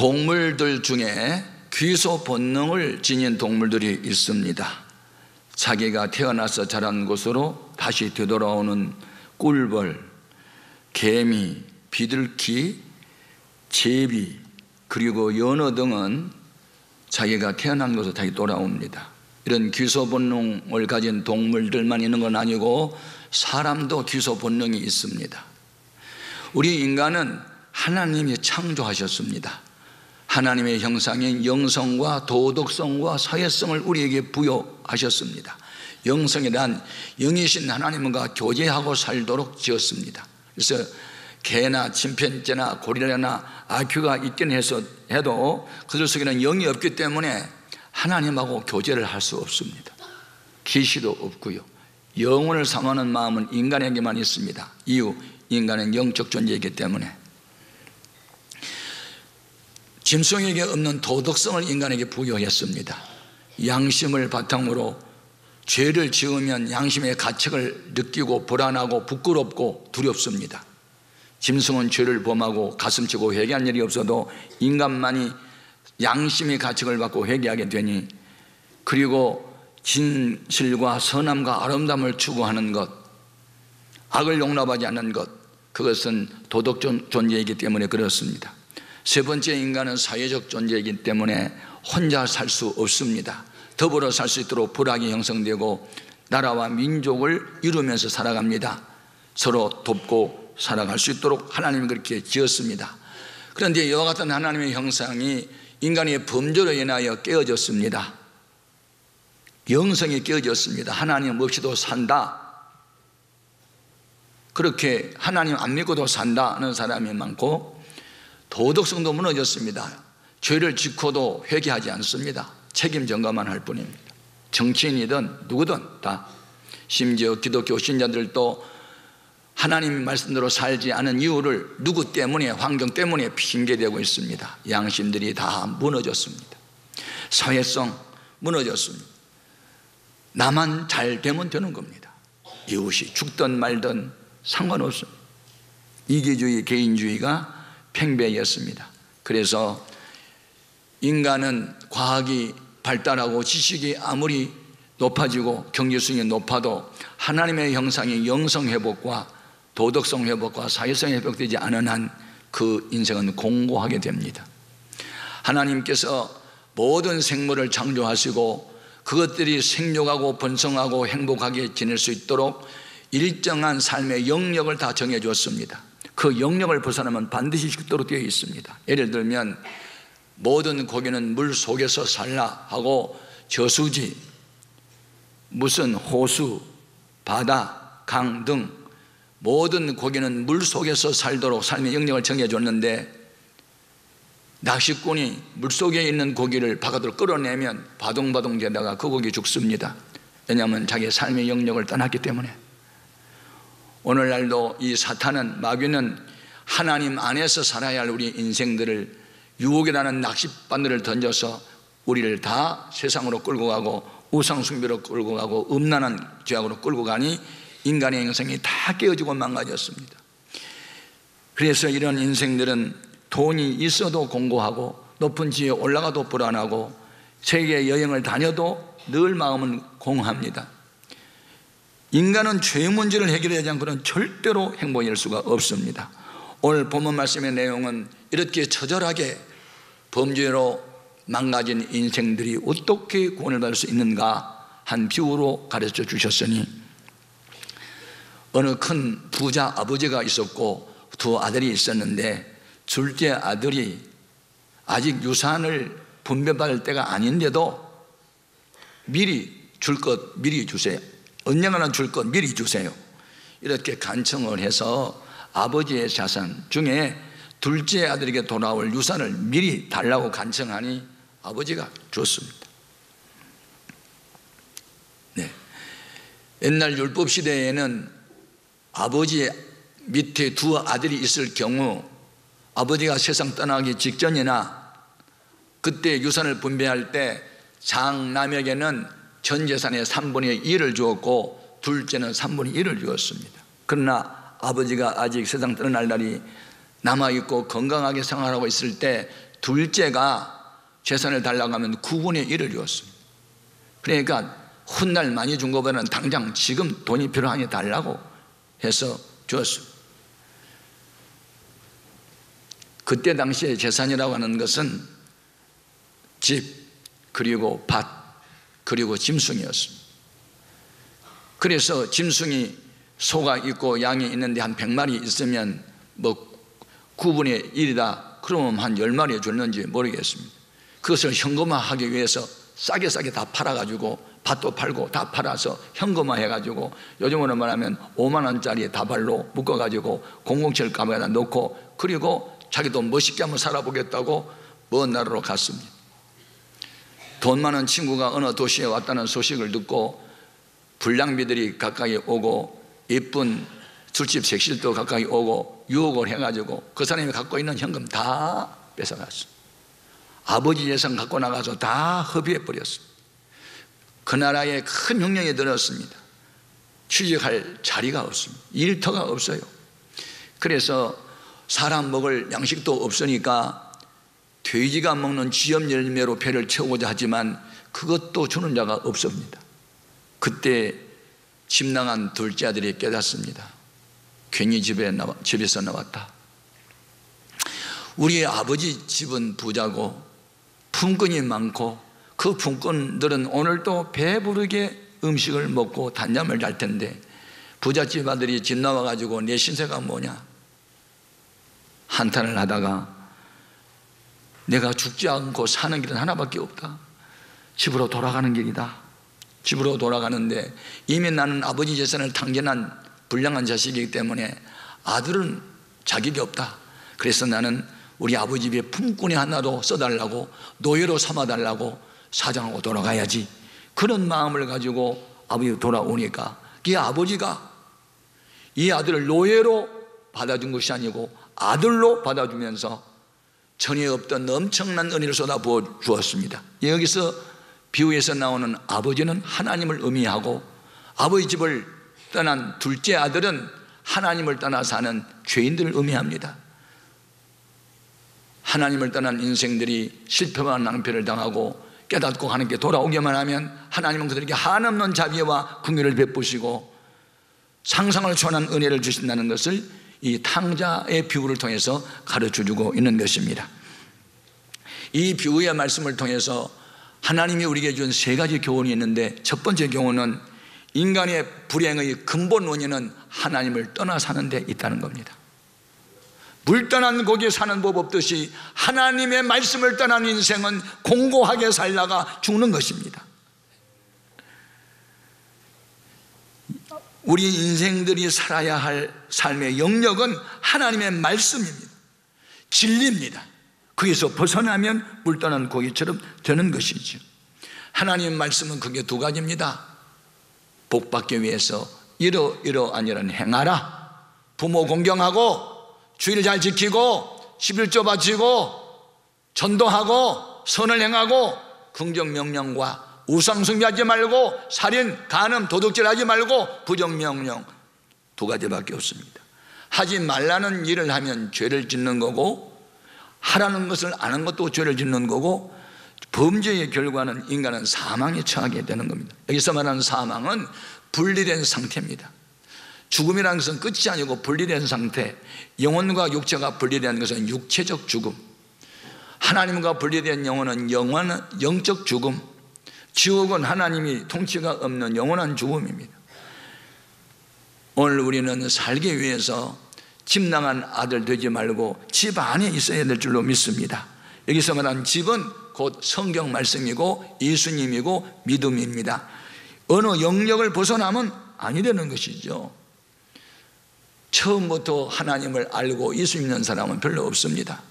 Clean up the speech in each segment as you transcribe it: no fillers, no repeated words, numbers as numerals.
동물들 중에 귀소 본능을 지닌 동물들이 있습니다. 자기가 태어나서 자란 곳으로 다시 되돌아오는 꿀벌, 개미, 비둘기, 제비, 그리고 연어 등은 자기가 태어난 곳으로 다시 돌아옵니다. 이런 귀소 본능을 가진 동물들만 있는 건 아니고 사람도 귀소 본능이 있습니다. 우리 인간은 하나님이 창조하셨습니다. 하나님의 형상인 영성과 도덕성과 사회성을 우리에게 부여하셨습니다. 영성이란 영이신 하나님과 교제하고 살도록 지었습니다. 그래서 개나 침팬지나 고릴라나 아큐가 있긴 해도 그들 속에는 영이 없기 때문에 하나님하고 교제를 할 수 없습니다. 계시도 없고요. 영혼을 사모하는 마음은 인간에게만 있습니다. 이유, 인간은 영적 존재이기 때문에. 짐승에게 없는 도덕성을 인간에게 부여했습니다. 양심을 바탕으로 죄를 지으면 양심의 가책을 느끼고 불안하고 부끄럽고 두렵습니다. 짐승은 죄를 범하고 가슴치고 회개한 일이 없어도 인간만이 양심의 가책을 받고 회개하게 되니, 그리고 진실과 선함과 아름다움을 추구하는 것, 악을 용납하지 않는 것, 그것은 도덕적 존재이기 때문에 그렇습니다. 세 번째, 인간은 사회적 존재이기 때문에 혼자 살 수 없습니다. 더불어 살 수 있도록 불악이 형성되고 나라와 민족을 이루면서 살아갑니다. 서로 돕고 살아갈 수 있도록 하나님이 그렇게 지었습니다. 그런데 이와 같은 하나님의 형상이 인간의 범죄로 인하여 깨어졌습니다. 영성이 깨어졌습니다. 하나님 없이도 산다, 그렇게 하나님 안 믿고도 산다는 사람이 많고, 도덕성도 무너졌습니다. 죄를 짓고도 회개하지 않습니다. 책임 전가만 할 뿐입니다. 정치인이든 누구든 다. 심지어 기독교 신자들도 하나님 말씀대로 살지 않은 이유를 누구 때문에, 환경 때문에 핑계대고 있습니다. 양심들이 다 무너졌습니다. 사회성 무너졌습니다. 나만 잘 되면 되는 겁니다. 이웃이 죽든 말든 상관없습니다. 이기주의, 개인주의가 팽배했습니다. 그래서 인간은 과학이 발달하고 지식이 아무리 높아지고 경제수준이 높아도 하나님의 형상이 영성 회복과 도덕성 회복과 사회성 회복되지 않은 한 그 인생은 공고하게 됩니다. 하나님께서 모든 생물을 창조하시고 그것들이 생육하고 번성하고 행복하게 지낼 수 있도록 일정한 삶의 영역을 다 정해 주었습니다. 그 영역을 벗어나면 반드시 죽도록 되어 있습니다. 예를 들면 모든 고기는 물 속에서 살라 하고 저수지, 무슨 호수, 바다, 강 등 모든 고기는 물 속에서 살도록 삶의 영역을 정해줬는데, 낚시꾼이 물속에 있는 고기를 바깥으로 끌어내면 바동바동 되다가 그 고기 죽습니다. 왜냐하면 자기의 삶의 영역을 떠났기 때문에. 오늘날도 이 사탄은, 마귀는 하나님 안에서 살아야 할 우리 인생들을 유혹이라는 낚싯바늘을 던져서 우리를 다 세상으로 끌고 가고 우상숭배로 끌고 가고 음란한 죄악으로 끌고 가니 인간의 영성이 다 깨어지고 망가졌습니다. 그래서 이런 인생들은 돈이 있어도 공고하고 높은 지에 올라가도 불안하고 세계 여행을 다녀도 늘 마음은 공허합니다. 인간은 죄 문제를 해결하지 않고는 절대로 행복할 수가 없습니다. 오늘 본문 말씀의 내용은 이렇게 처절하게 범죄로 망가진 인생들이 어떻게 구원을 받을 수 있는가 한 비유로 가르쳐 주셨으니, 어느 큰 부자 아버지가 있었고 두 아들이 있었는데, 둘째 아들이 아직 유산을 분배받을 때가 아닌데도 미리 줄 것 미리 주세요, 언젠가는 줄 것 미리 주세요, 이렇게 간청을 해서 아버지의 자산 중에 둘째 아들에게 돌아올 유산을 미리 달라고 간청하니 아버지가 줬습니다. 네. 옛날 율법 시대에는 아버지 밑에 두 아들이 있을 경우 아버지가 세상 떠나기 직전이나 그때 유산을 분배할 때 장남에게는 전 재산의 3분의 1을 주었고 둘째는 3분의 1을 주었습니다. 그러나 아버지가 아직 세상 떠날 날이 남아있고 건강하게 생활하고 있을 때 둘째가 재산을 달라고 하면 9분의 1을 주었습니다. 그러니까 훗날 많이 준 것보다는 당장 지금 돈이 필요하니 달라고 해서 주었습니다. 그때 당시에 재산이라고 하는 것은 집, 그리고 밭, 그리고 짐승이었습니다. 그래서 짐승이 소가 있고 양이 있는데 한 100마리 있으면 뭐 9분의 1이다 그러면 한 10마리 줬는지 모르겠습니다. 그것을 현금화하기 위해서 싸게 다 팔아가지고 밭도 팔고 다 팔아서 현금화 해가지고 요즘으로 말하면 5만 원짜리 다발로 묶어가지고 007 가방에다 넣고 그리고 자기도 멋있게 한번 살아보겠다고 먼 나라로 갔습니다. 돈 많은 친구가 어느 도시에 왔다는 소식을 듣고 불량비들이 가까이 오고 예쁜 술집 색실도 가까이 오고 유혹을 해가지고 그 사람이 갖고 있는 현금 다 뺏어갔어. 아버지 재산 갖고 나가서 다 허비해버렸어. 그 나라에 큰 혁명이 들었습니다. 취직할 자리가 없습니다. 일터가 없어요. 그래서 사람 먹을 양식도 없으니까 돼지가 먹는 쥐염 열매로 배를 채우고자 하지만 그것도 주는 자가 없습니다. 그때 집 나간 둘째 아들이 깨닫습니다. 괜히 집에서 나왔다. 우리 아버지 집은 부자고 품꾼이 많고 그 품꾼들은 오늘도 배부르게 음식을 먹고 단잠을 잘 텐데 부잣집 아들이 집 나와가지고 내 신세가 뭐냐 한탄을 하다가 내가 죽지 않고 사는 길은 하나밖에 없다. 집으로 돌아가는 길이다. 집으로 돌아가는데 이미 나는 아버지 재산을 탕진한 불량한 자식이기 때문에 아들은 자격이 없다. 그래서 나는 우리 아버지 집에 품꾼이 하나도 써달라고 노예로 삼아달라고 사정하고 돌아가야지. 그런 마음을 가지고 아버지가 돌아오니까 이 아버지가 이 아들을 노예로 받아준 것이 아니고 아들로 받아주면서 전에 없던 엄청난 은혜를 쏟아부어 주었습니다. 여기서 비유에서 나오는 아버지는 하나님을 의미하고 아버지 집을 떠난 둘째 아들은 하나님을 떠나 사는 죄인들을 의미합니다. 하나님을 떠난 인생들이 실패와 낭패를 당하고 깨닫고 하나님께 돌아오기만 하면 하나님은 그들에게 한없는 자비와 긍휼을 베푸시고 상상을 초월한 은혜를 주신다는 것을 이 탕자의 비유를 통해서 가르쳐주고 있는 것입니다. 이 비유의 말씀을 통해서 하나님이 우리에게 준 세 가지 교훈이 있는데 첫 번째 교훈은 인간의 불행의 근본 원인은 하나님을 떠나 사는 데 있다는 겁니다. 물 떠난 고기 사는 법 없듯이 하나님의 말씀을 떠난 인생은 공고하게 살다가 죽는 것입니다. 우리 인생들이 살아야 할 삶의 영역은 하나님의 말씀입니다. 진리입니다. 거기서 벗어나면 물 떠난 고기처럼 되는 것이죠. 하나님의 말씀은 그게 두 가지입니다. 복받기 위해서 이러이러한 행하라. 부모 공경하고 주의를 잘 지키고 11조 바치고 전도하고 선을 행하고 긍정명령과 우상숭배하지 말고 살인, 간음, 도둑질하지 말고 부정명령 두 가지밖에 없습니다. 하지 말라는 일을 하면 죄를 짓는 거고 하라는 것을 안 한 것도 죄를 짓는 거고 범죄의 결과는 인간은 사망에 처하게 되는 겁니다. 여기서 말하는 사망은 분리된 상태입니다. 죽음이라는 것은 끝이 아니고 분리된 상태, 영혼과 육체가 분리된 것은 육체적 죽음, 하나님과 분리된 영혼은 영적 죽음, 지옥은 하나님이 통치가 없는 영원한 죽음입니다. 오늘 우리는 살기 위해서 집 나간 아들 되지 말고 집 안에 있어야 될 줄로 믿습니다. 여기서 말하는 집은 곧 성경 말씀이고 예수님이고 믿음입니다. 어느 영역을 벗어나면 아니 되는 것이죠. 처음부터 하나님을 알고 예수 믿는 사람은 별로 없습니다.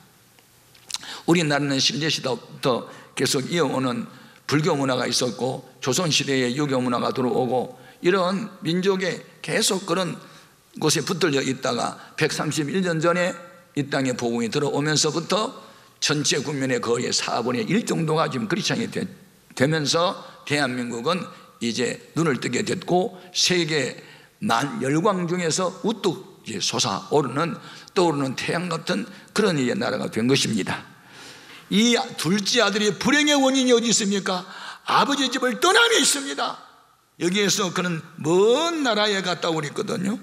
우리나라는 신제시대부터 계속 이어오는 불교 문화가 있었고 조선시대에 유교 문화가 들어오고 이런 민족에 계속 그런 곳에 붙들려 있다가 131년 전에 이 땅에 복음이 들어오면서부터 전체 국민의 거의 4분의 1 정도가 지금 크리스찬이 되면서 대한민국은 이제 눈을 뜨게 됐고 세계 만 열광 중에서 우뚝 솟아오르는 떠오르는 태양 같은 그런 나라가 된 것입니다. 이 둘째 아들이 불행의 원인이 어디 있습니까? 아버지 집을 떠남이 있습니다. 여기에서 그는 먼 나라에 갔다고 그랬거든요.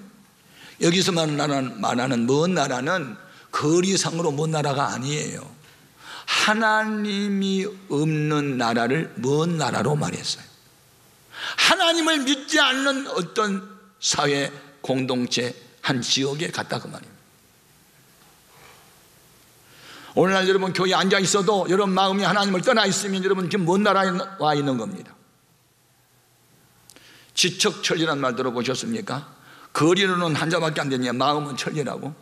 여기서 말하는 먼 나라는 거리상으로 먼 나라가 아니에요. 하나님이 없는 나라를 먼 나라로 말했어요. 하나님을 믿지 않는 어떤 사회 공동체 한 지역에 갔다 그 말입니다. 오늘날 여러분 교회에 앉아 있어도 여러분 마음이 하나님을 떠나 있으면 여러분 지금 먼 나라에 와 있는 겁니다. 지척천리란 말 들어보셨습니까? 거리로는 한자밖에 안 되냐, 마음은 천리라고.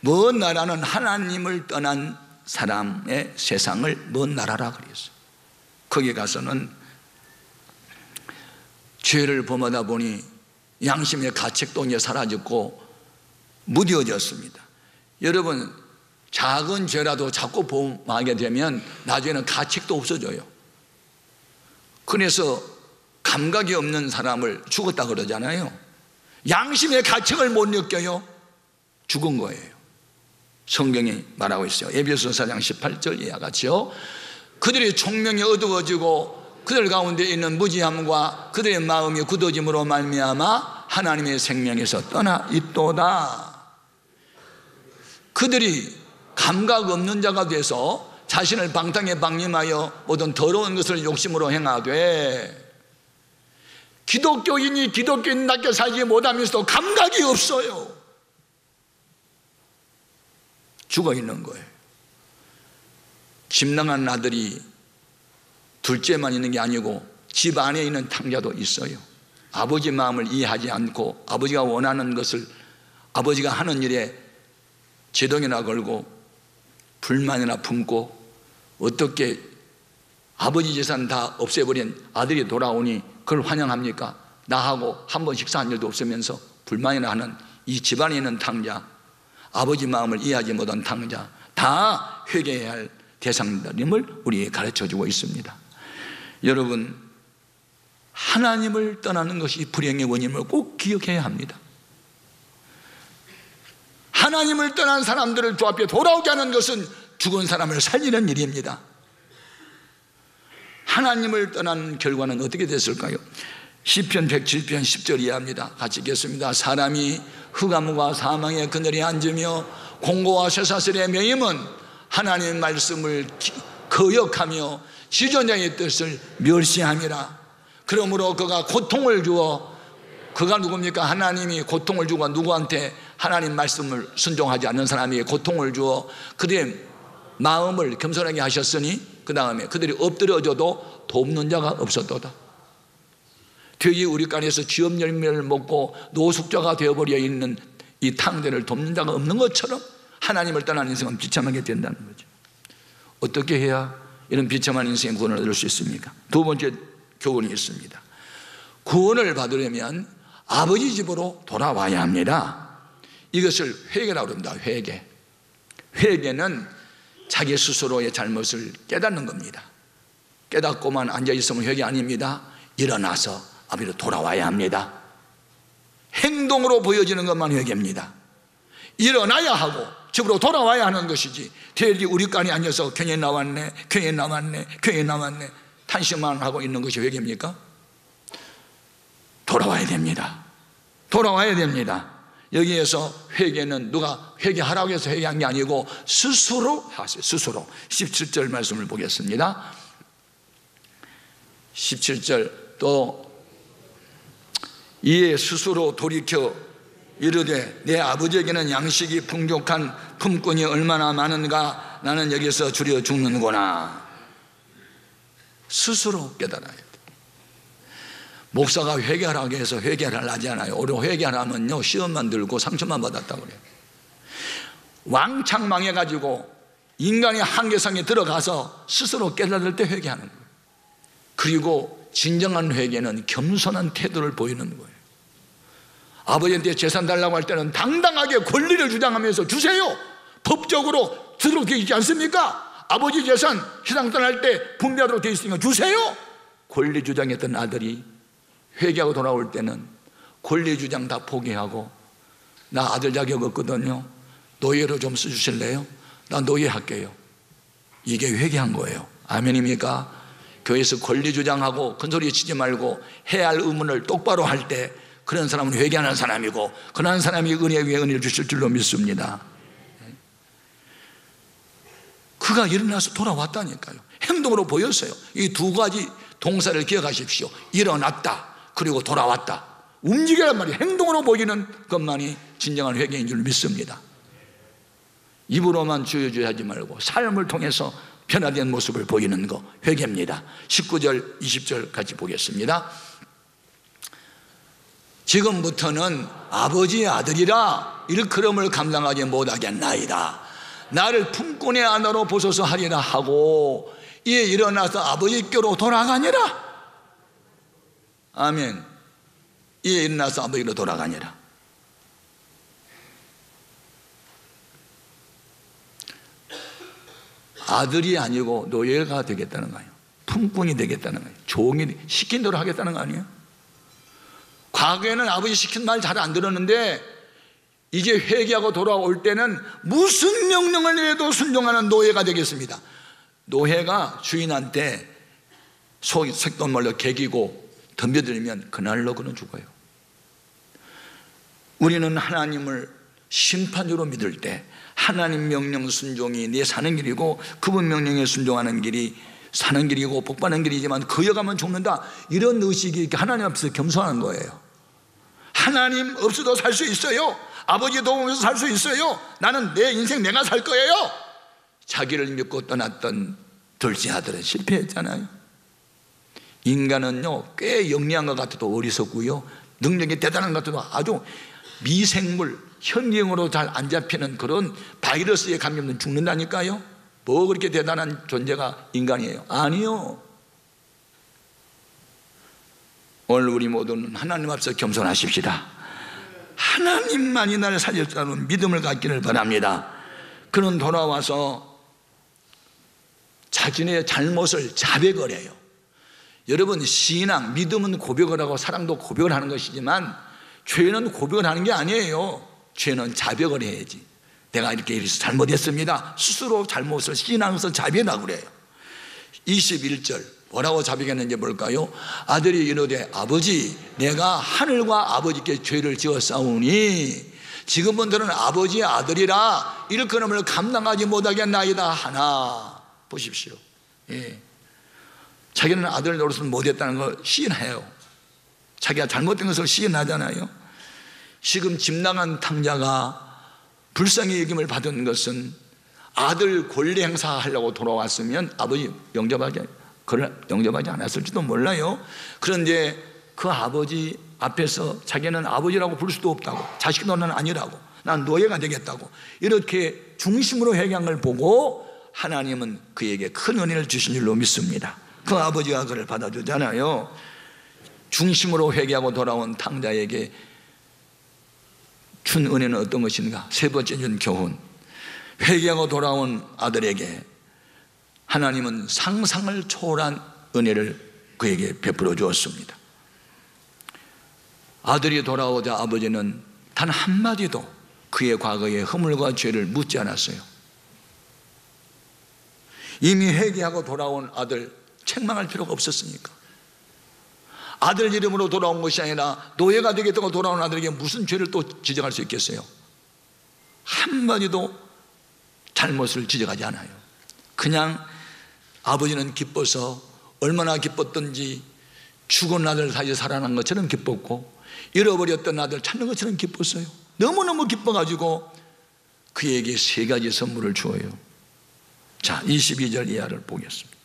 먼 나라는 하나님을 떠난 사람의 세상을 먼 나라라 그랬어요. 거기 가서는 죄를 범하다 보니 양심의 가책도 이제 사라졌고 무뎌졌습니다. 여러분 작은 죄라도 자꾸 범하게 되면 나중에는 가책도 없어져요. 그래서 감각이 없는 사람을 죽었다 그러잖아요. 양심의 가책을 못 느껴요. 죽은 거예요. 성경이 말하고 있어요. 에베소서 4장 18절 이와 같이요. 그들의 총명이 어두워지고 그들 가운데 있는 무지함과 그들의 마음이 굳어짐으로 말미암아 하나님의 생명에서 떠나 있도다. 그들이 감각 없는 자가 돼서 자신을 방탕에 방임하여 모든 더러운 것을 욕심으로 행하되, 기독교인이 기독교인답게 살지 못하면서도 감각이 없어요. 죽어 있는 거예요. 집낭한 아들이 둘째만 있는 게 아니고 집 안에 있는 탕자도 있어요. 아버지 마음을 이해하지 않고 아버지가 원하는 것을 아버지가 하는 일에 제동이나 걸고 불만이나 품고, 어떻게 아버지 재산 다 없애버린 아들이 돌아오니 그걸 환영합니까? 나하고 한 번 식사한 일도 없으면서 불만이나 하는 이 집안에 있는 탕자, 아버지 마음을 이해하지 못한 탕자, 다 회개해야 할 대상들임을 우리에게 가르쳐주고 있습니다. 여러분, 하나님을 떠나는 것이 불행의 원인을 꼭 기억해야 합니다. 하나님을 떠난 사람들을 주 앞에 돌아오게 하는 것은 죽은 사람을 살리는 일입니다. 하나님을 떠난 결과는 어떻게 됐을까요? 시편 107편 10절 이하입니다. 같이 읽겠습니다. 사람이 흑암과 사망의 그늘에 앉으며 공고와 쇠사슬에 매임은 하나님의 말씀을 거역하며 지존자의 뜻을 멸시함이라. 그러므로 그가 고통을 주어, 그가 누굽니까? 하나님이 고통을 주고 누구한테? 하나님 말씀을 순종하지 않는 사람에게 고통을 주어 그들의 마음을 겸손하게 하셨으니 그 다음에 그들이 엎드려져도 돕는 자가 없었도다. 돼지 우리간에서 쥐업 열매를 먹고 노숙자가 되어버려 있는 이 탕자를 돕는 자가 없는 것처럼 하나님을 떠난 인생은 비참하게 된다는 거죠. 어떻게 해야 이런 비참한 인생의 구원을 얻을 수 있습니까? 두 번째 교훈이 있습니다. 구원을 받으려면 아버지 집으로 돌아와야 합니다. 이것을 회개라고 합니다. 회개. 회개는 자기 스스로의 잘못을 깨닫는 겁니다. 깨닫고만 앉아있으면 회개 아닙니다. 일어나서 아버지로 돌아와야 합니다. 행동으로 보여지는 것만 회개입니다. 일어나야 하고 집으로 돌아와야 하는 것이지, 돼지 우리간에 앉아서 교회 나왔네, 교회 나왔네, 교회 나왔네 탄식만 하고 있는 것이 회개입니까? 돌아와야 됩니다. 돌아와야 됩니다. 여기에서 회개는 누가 회개하라고 해서 회개한 게 아니고 스스로 하세요. 스스로. 17절 말씀을 보겠습니다. 17절 또 이에 스스로 돌이켜 이르되 내 아버지에게는 양식이 풍족한 품꾼이 얼마나 많은가, 나는 여기서 줄여 죽는구나. 스스로 깨달아야 돼. 목사가 회개하라고 해서 회개를 하지 않아요. 오히려 회개하라면요 시험만 들고 상처만 받았다고 그래요. 왕창 망해가지고 인간의 한계성에 들어가서 스스로 깨달을 때 회개하는 거예요. 그리고 진정한 회개는 겸손한 태도를 보이는 거예요. 아버지한테 재산 달라고 할 때는 당당하게 권리를 주장하면서 주세요. 법적으로 주도록 되어 있지 않습니까? 아버지 재산 시당 떠날 때 분배하도록 되어 있으니까 주세요. 권리 주장했던 아들이 회개하고 돌아올 때는 권리 주장 다 포기하고, 나 아들 자격 없거든요, 노예로 좀 써주실래요? 나 노예 할게요. 이게 회개한 거예요. 아멘입니까? 교회에서 권리 주장하고 큰소리 치지 말고 해야 할 의문을 똑바로 할 때 그런 사람은 회개하는 사람이고, 그런 사람이 은혜 위에 은혜를 주실 줄로 믿습니다. 그가 일어나서 돌아왔다니까요. 행동으로 보였어요. 이 두 가지 동사를 기억하십시오. 일어났다, 그리고 돌아왔다. 움직이란 말이 행동으로 보이는 것만이 진정한 회개인 줄 믿습니다. 입으로만 주여 하지 말고 삶을 통해서 변화된 모습을 보이는 거, 회개입니다. 19절 20절 같이 보겠습니다. 지금부터는 아버지의 아들이라 일컬음을 감당하지 못하겠나이다. 나를 품꾼의 안으로 보소서 하리라 하고 이에 일어나서 아버지께로 돌아가니라. 아멘. 이에 일어나서 아버지로 돌아가니라. 아들이 아니고 노예가 되겠다는 거예요. 품꾼이 되겠다는 거예요. 종이 시킨 대로 하겠다는 거 아니에요? 과거에는 아버지 시킨 말 잘 안 들었는데 이제 회개하고 돌아올 때는 무슨 명령을 내도 순종하는 노예가 되겠습니다. 노예가 주인한테 색돈말로 개기고 덤벼들면 그날로 그는 죽어요. 우리는 하나님을 심판주로 믿을 때 하나님 명령 순종이 내 사는 길이고 그분 명령에 순종하는 길이 사는 길이고 복받는 길이지만 거여가면 죽는다, 이런 의식이 하나님 앞에서 겸손한 거예요. 하나님 없어도 살 수 있어요. 아버지 도움에서 살 수 있어요. 나는 내 인생 내가 살 거예요. 자기를 믿고 떠났던 둘째 아들은 실패했잖아요. 인간은요 꽤 영리한 것 같아도 어리석고요, 능력이 대단한 것 같아도 아주 미생물, 현미경으로 잘 안 잡히는 그런 바이러스에 감염된 죽는다니까요. 뭐 그렇게 대단한 존재가 인간이에요? 아니요. 오늘 우리 모두는 하나님 앞에서 겸손하십시다. 하나님만이 나를 살렸다는 믿음을 갖기를 바랍니다. 그는 돌아와서 자신의 잘못을 자백을 해요. 여러분, 신앙, 믿음은 고백을 하고 사랑도 고백을 하는 것이지만 죄는 고백을 하는 게 아니에요. 죄는 자백을 해야지. 내가 이렇게 잘못했습니다. 스스로 잘못을 신앙에서 자백하고 그래요. 21절 뭐라고 자백했는지 볼까요? 아들이 이르되 아버지, 내가 하늘과 아버지께 죄를 지었사오니 지금은 너는 아버지의 아들이라 일컬음을 감당하지 못하겠나이다 하나. 보십시오. 예. 자기는 아들 노릇을 못했다는 걸 시인해요. 자기가 잘못된 것을 시인하잖아요. 지금 집 나간 탕자가 불쌍히 여김을 받은 것은 아들 권리 행사하려고 돌아왔으면 아버지 영접하지 않았을지도 몰라요. 그런데 그 아버지 앞에서 자기는 아버지라고 부를 수도 없다고, 자식 노는 아니라고, 난 노예가 되겠다고 이렇게 중심으로 회개한 걸 보고 하나님은 그에게 큰 은혜를 주신 줄로 믿습니다. 그 아버지가 그를 받아주잖아요. 중심으로 회개하고 돌아온 탕자에게 준 은혜는 어떤 것인가? 세 번째 준 교훈. 회개하고 돌아온 아들에게 하나님은 상상을 초월한 은혜를 그에게 베풀어 주었습니다. 아들이 돌아오자 아버지는 단 한마디도 그의 과거의 허물과 죄를 묻지 않았어요. 이미 회개하고 돌아온 아들 책망할 필요가 없었으니까. 아들 이름으로 돌아온 것이 아니라 노예가 되겠다고 돌아온 아들에게 무슨 죄를 또 지적할 수 있겠어요? 한마디도 잘못을 지적하지 않아요. 그냥 아버지는 기뻐서 얼마나 기뻤던지 죽은 아들 다시 살아난 것처럼 기뻤고 잃어버렸던 아들 찾는 것처럼 기뻤어요. 너무너무 기뻐가지고 그에게 세 가지 선물을 주어요. 자, 22절 이하를 보겠습니다.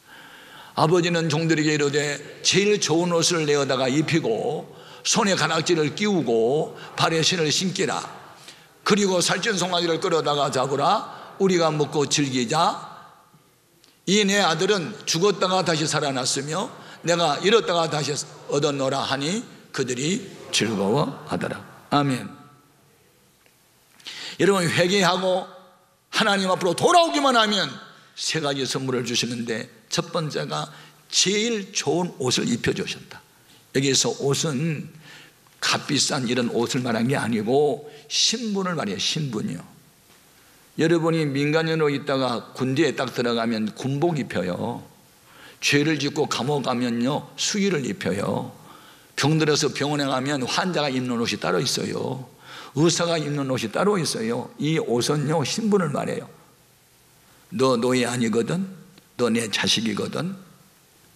아버지는 종들에게 이르되 제일 좋은 옷을 내어다가 입히고 손에 가락지를 끼우고 발에 신을 신기라. 그리고 살찐 송아지를 끌어다가 잡으라. 우리가 먹고 즐기자. 이 내 아들은 죽었다가 다시 살아났으며 내가 잃었다가 다시 얻었노라 하니 그들이 즐거워하더라. 아멘. 여러분, 회개하고 하나님 앞으로 돌아오기만 하면 세 가지 선물을 주시는데 첫 번째가 제일 좋은 옷을 입혀주셨다. 여기서 옷은 값비싼 이런 옷을 말한 게 아니고 신분을 말해요. 신분이요. 여러분이 민간인으로 있다가 군대에 딱 들어가면 군복 입혀요. 죄를 짓고 감옥 가면요 수의를 입혀요. 병들어서 병원에 가면 환자가 입는 옷이 따로 있어요. 의사가 입는 옷이 따로 있어요. 이 옷은요 신분을 말해요. 너 노예 아니거든, 너 내 자식이거든.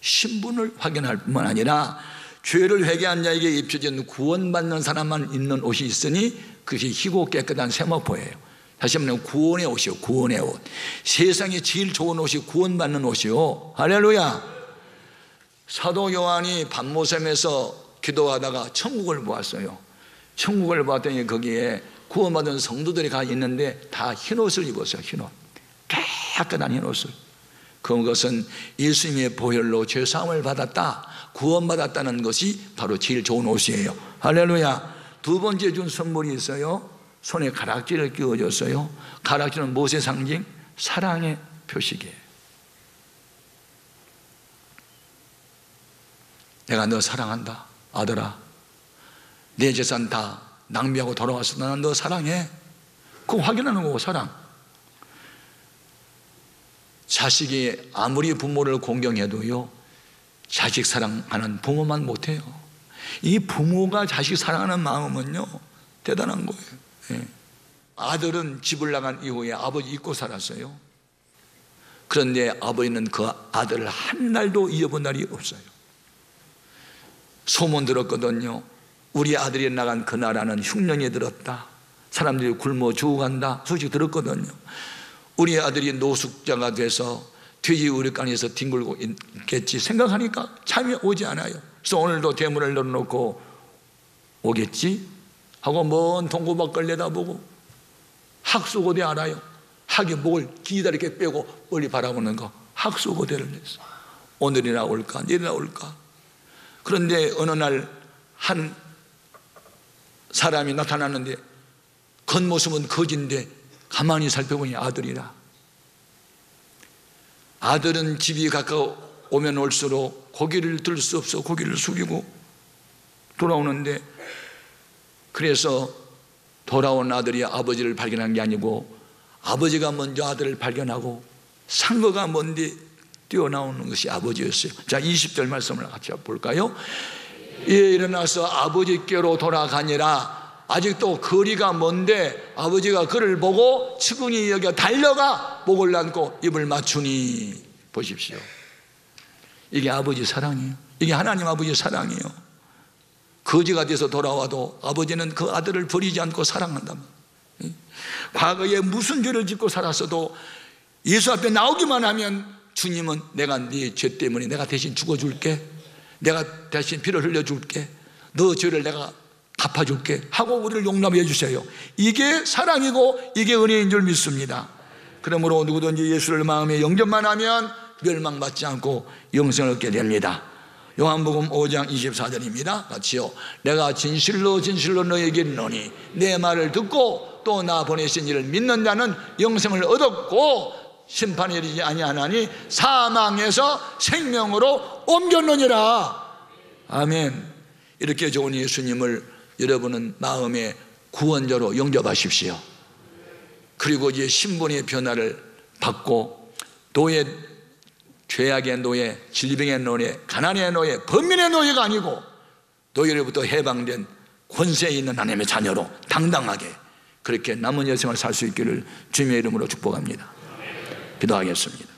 신분을 확인할 뿐만 아니라 죄를 회개한 자에게 입혀진 구원받는 사람만 입는 옷이 있으니 그것이 희고 깨끗한 세마포예요. 다시 한번 구원의 옷이요, 구원의 옷. 세상에 제일 좋은 옷이 구원받는 옷이요. 할렐루야. 사도 요한이 밤모섬에서 기도하다가 천국을 보았어요. 천국을 봤더니 거기에 구원받은 성도들이 가 있는데 다 흰옷을 입었어요. 흰옷, 깨끗한 흰옷을. 그것은 예수님의 보혈로 죄사함을 받았다, 구원받았다는 것이 바로 제일 좋은 옷이에요. 할렐루야. 두 번째 준 선물이 있어요. 손에 가락지를 끼워줬어요. 가락지는 무엇의 상징? 사랑의 표식이에요. 내가 너 사랑한다 아들아, 내 재산 다 낭비하고 돌아왔어, 나는 너 사랑해. 그거 확인하는 거고. 사랑. 자식이 아무리 부모를 공경해도요 자식 사랑하는 부모만 못해요. 이 부모가 자식 사랑하는 마음은요 대단한 거예요. 예. 아들은 집을 나간 이후에 아버지 잊고 살았어요. 그런데 아버지는 그 아들을 한 날도 잊어본 날이 없어요. 소문 들었거든요. 우리 아들이 나간 그 나라는 흉년이 들었다, 사람들이 굶어 죽어간다 소식 들었거든요. 우리 아들이 노숙자가 돼서 돼지 우리간에서 뒹굴고 있겠지 생각하니까 잠이 오지 않아요. 그래서 오늘도 대문을 열어놓고 오겠지 하고 먼 동고밖을 내다보고, 학수고대 알아요? 학이 목을 기다 이렇게 빼고 멀리 바라보는 거, 학수고대를 했어. 오늘이나 올까 내일이나 올까. 그런데 어느 날 한 사람이 나타났는데 겉모습은 거지인데 가만히 살펴보니 아들이라. 아들은 집이 가까우면 올수록 고개를 들 수 없어 고개를 숙이고 돌아오는데, 그래서 돌아온 아들이 아버지를 발견한 게 아니고 아버지가 먼저 아들을 발견하고 상거가 먼데 뛰어나오는 것이 아버지였어요. 자, 20절 말씀을 같이 볼까요? 예, 일어나서 아버지께로 돌아가니라. 아직도 거리가 먼데 아버지가 그를 보고 측은히 여겨 달려가 목을 안고 입을 맞추니. 보십시오. 이게 아버지 사랑이에요. 이게 하나님 아버지 사랑이에요. 거지가 돼서 돌아와도 아버지는 그 아들을 버리지 않고 사랑한단 말이에요. 과거에 무슨 죄를 짓고 살았어도 예수 앞에 나오기만 하면 주님은 내가 네 죄 때문에 내가 대신 죽어줄게, 내가 대신 피를 흘려줄게, 너 죄를 내가 갚아줄게 하고 우리를 용납해 주세요. 이게 사랑이고 이게 은혜인 줄 믿습니다. 그러므로 누구든지 예수를 마음에 영접만 하면 멸망받지 않고 영생을 얻게 됩니다. 요한복음 5장 24절입니다. 같이요. 내가 진실로 진실로 너에게 이르노니 내 말을 듣고 또 나 보내신 이를 믿는 자는 영생을 얻었고 심판에 이르지 아니하나니 사망에서 생명으로 옮겼느니라. 아멘. 이렇게 좋은 예수님을 여러분은 마음의 구원자로 영접하십시오. 그리고 이제 신분의 변화를 받고 노예, 죄악의 노예, 질병의 노예, 가난의 노예, 범민의 노예가 아니고 노예로부터 해방된 권세 있는 하나님의 자녀로 당당하게 그렇게 남은 여생을 살 수 있기를 주님의 이름으로 축복합니다. 기도하겠습니다.